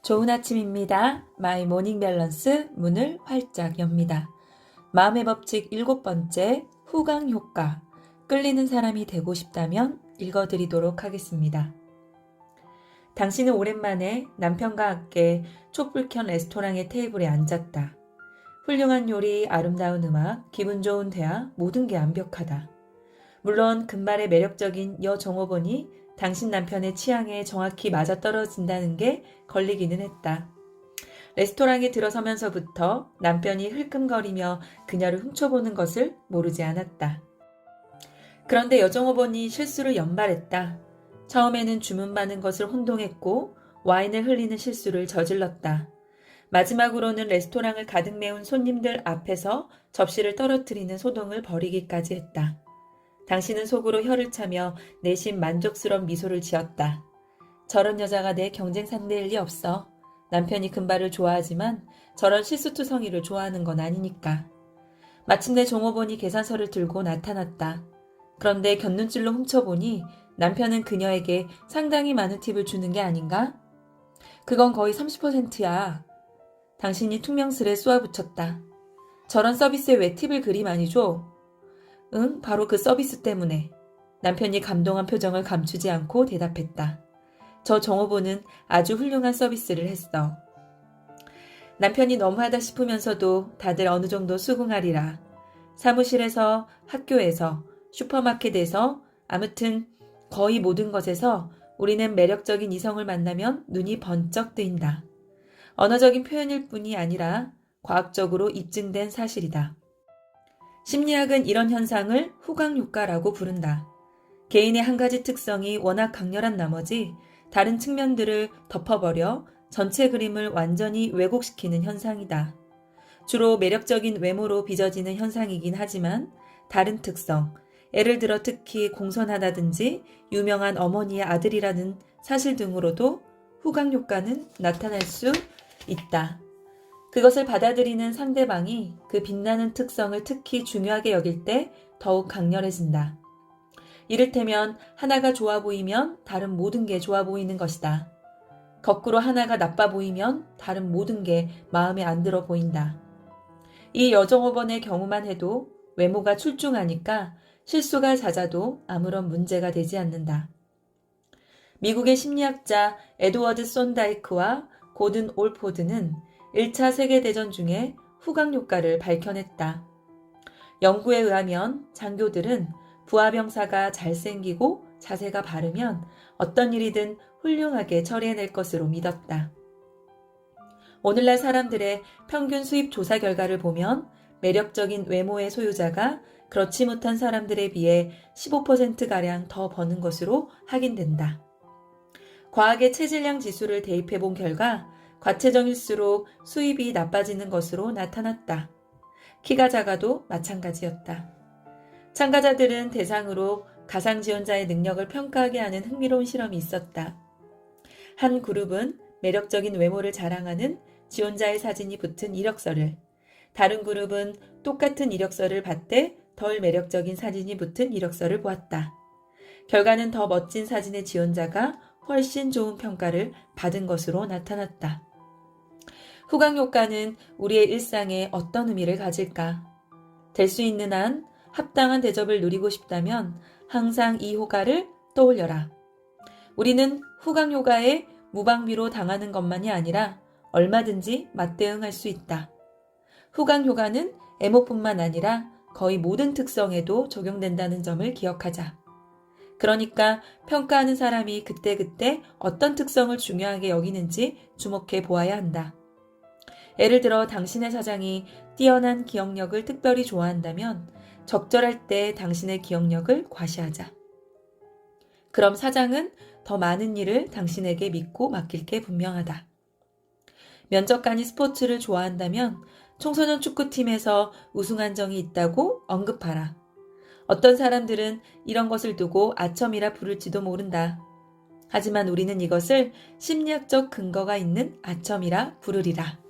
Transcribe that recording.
좋은 아침입니다. 마이 모닝 밸런스 문을 활짝 엽니다. 마음의 법칙 7번째, 후광 효과. 끌리는 사람이 되고 싶다면 읽어드리도록 하겠습니다. 당신은 오랜만에 남편과 함께 촛불 켠 레스토랑의 테이블에 앉았다. 훌륭한 요리, 아름다운 음악, 기분 좋은 대화, 모든 게 완벽하다. 물론 금발의 매력적인 여종업원이 당신 남편의 취향에 정확히 맞아떨어진다는 게 걸리기는 했다. 레스토랑에 들어서면서부터 남편이 흘끔거리며 그녀를 훔쳐보는 것을 모르지 않았다. 그런데 여종업원이 실수를 연발했다. 처음에는 주문 많은 것을 혼동했고 와인을 흘리는 실수를 저질렀다. 마지막으로는 레스토랑을 가득 메운 손님들 앞에서 접시를 떨어뜨리는 소동을 벌이기까지 했다. 당신은 속으로 혀를 차며 내심 만족스러운 미소를 지었다. 저런 여자가 내 경쟁 상대일 리 없어. 남편이 금발을 좋아하지만 저런 실수투성이를 좋아하는 건 아니니까. 마침내 종업원이 계산서를 들고 나타났다. 그런데 곁눈질로 훔쳐보니 남편은 그녀에게 상당히 많은 팁을 주는 게 아닌가? 그건 거의 30%야. 당신이 퉁명스레 쏘아붙였다. 저런 서비스에 왜 팁을 그리 많이 줘? 응, 바로 그 서비스 때문에. 남편이 감동한 표정을 감추지 않고 대답했다. 저 정호보는 아주 훌륭한 서비스를 했어. 남편이 너무하다 싶으면서도 다들 어느 정도 수긍하리라. 사무실에서, 학교에서, 슈퍼마켓에서, 아무튼 거의 모든 것에서 우리는 매력적인 이성을 만나면 눈이 번쩍 뜨인다. 언어적인 표현일 뿐이 아니라 과학적으로 입증된 사실이다. 심리학은 이런 현상을 후광효과라고 부른다. 개인의 한 가지 특성이 워낙 강렬한 나머지 다른 측면들을 덮어버려 전체 그림을 완전히 왜곡시키는 현상이다. 주로 매력적인 외모로 빚어지는 현상이긴 하지만 다른 특성, 예를 들어 특히 공손하다든지 유명한 어머니의 아들이라는 사실 등으로도 후광효과는 나타날 수 있다. 그것을 받아들이는 상대방이 그 빛나는 특성을 특히 중요하게 여길 때 더욱 강렬해진다. 이를테면 하나가 좋아 보이면 다른 모든 게 좋아 보이는 것이다. 거꾸로 하나가 나빠 보이면 다른 모든 게 마음에 안 들어 보인다. 이 여종업원의 경우만 해도 외모가 출중하니까 실수가 잦아도 아무런 문제가 되지 않는다. 미국의 심리학자 에드워드 손다이크와 고든 올포드는 1차 세계대전 중에 후광효과를 밝혀냈다. 연구에 의하면 장교들은 부하병사가 잘생기고 자세가 바르면 어떤 일이든 훌륭하게 처리해낼 것으로 믿었다. 오늘날 사람들의 평균 수입 조사 결과를 보면 매력적인 외모의 소유자가 그렇지 못한 사람들에 비해 15%가량 더 버는 것으로 확인된다. 과학의 체질량 지수를 대입해 본 결과 과체정일수록 수입이 나빠지는 것으로 나타났다. 키가 작아도 마찬가지였다. 참가자들은 대상으로 가상 지원자의 능력을 평가하게 하는 흥미로운 실험이 있었다. 한 그룹은 매력적인 외모를 자랑하는 지원자의 사진이 붙은 이력서를, 다른 그룹은 똑같은 이력서를 받되 덜 매력적인 사진이 붙은 이력서를 보았다. 결과는 더 멋진 사진의 지원자가 훨씬 좋은 평가를 받은 것으로 나타났다. 후광효과는 우리의 일상에 어떤 의미를 가질까? 될 수 있는 한 합당한 대접을 누리고 싶다면 항상 이 효과를 떠올려라. 우리는 후광효과에 무방비로 당하는 것만이 아니라 얼마든지 맞대응할 수 있다. 후광효과는 외모뿐만 아니라 거의 모든 특성에도 적용된다는 점을 기억하자. 그러니까 평가하는 사람이 그때그때 어떤 특성을 중요하게 여기는지 주목해 보아야 한다. 예를 들어 당신의 사장이 뛰어난 기억력을 특별히 좋아한다면 적절할 때 당신의 기억력을 과시하자. 그럼 사장은 더 많은 일을 당신에게 믿고 맡길 게 분명하다. 면접관이 스포츠를 좋아한다면 청소년 축구팀에서 우승한 적이 있다고 언급하라. 어떤 사람들은 이런 것을 두고 아첨이라 부를지도 모른다. 하지만 우리는 이것을 심리학적 근거가 있는 아첨이라 부르리라.